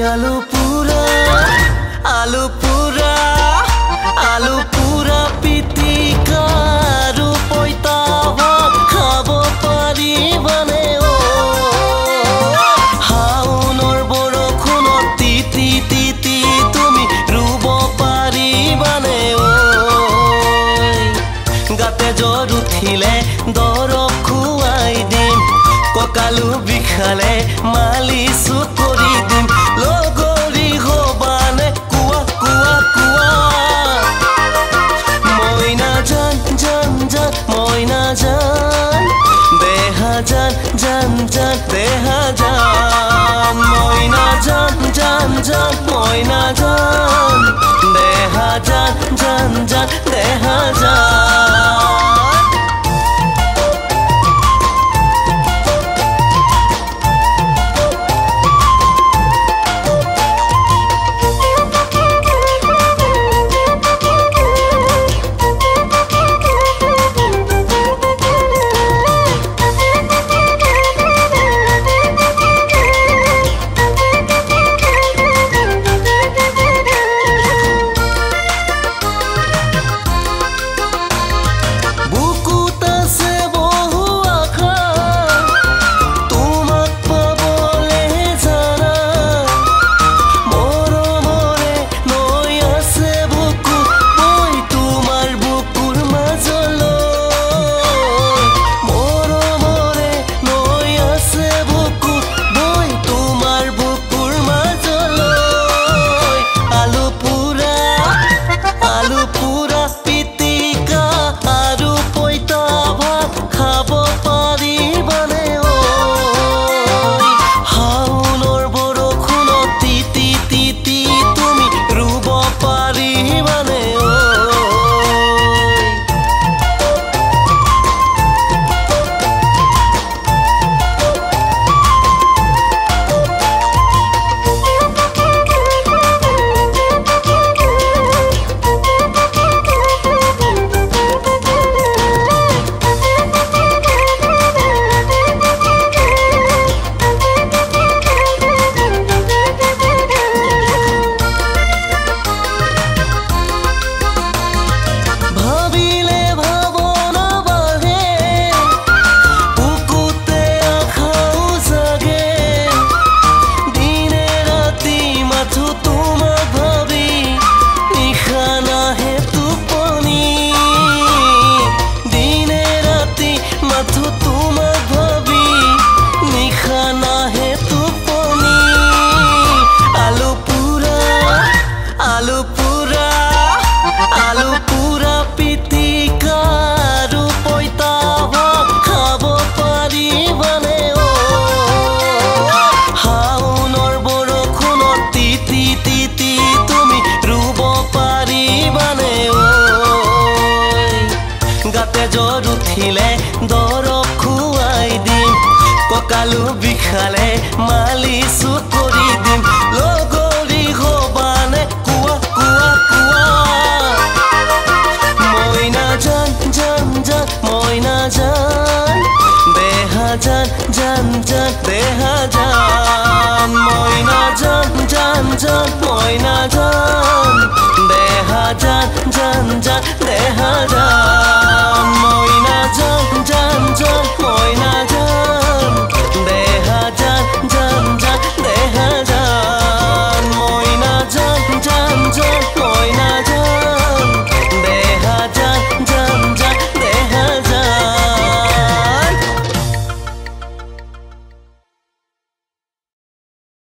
আলু পুৰা পিটিকা আৰু পইতা ভাত খাব পাৰিবানে হাউনৰ বৰষুণত তিতি তিতি তুমি ৰুব পাৰিবানে গাতে জ্বৰ উঠিলে দৰৱ খুৱাই দিম কঁকালো বিষালে মালিচ কৰি দিম লগৰী হবানে কোৱা কোৱা কোৱা মই নাজান জান জান মই নাজান দেহা জান জান জান দেহা জান মই নাজান জান জান মই নাজান দেহা জান জান জান দেহা জান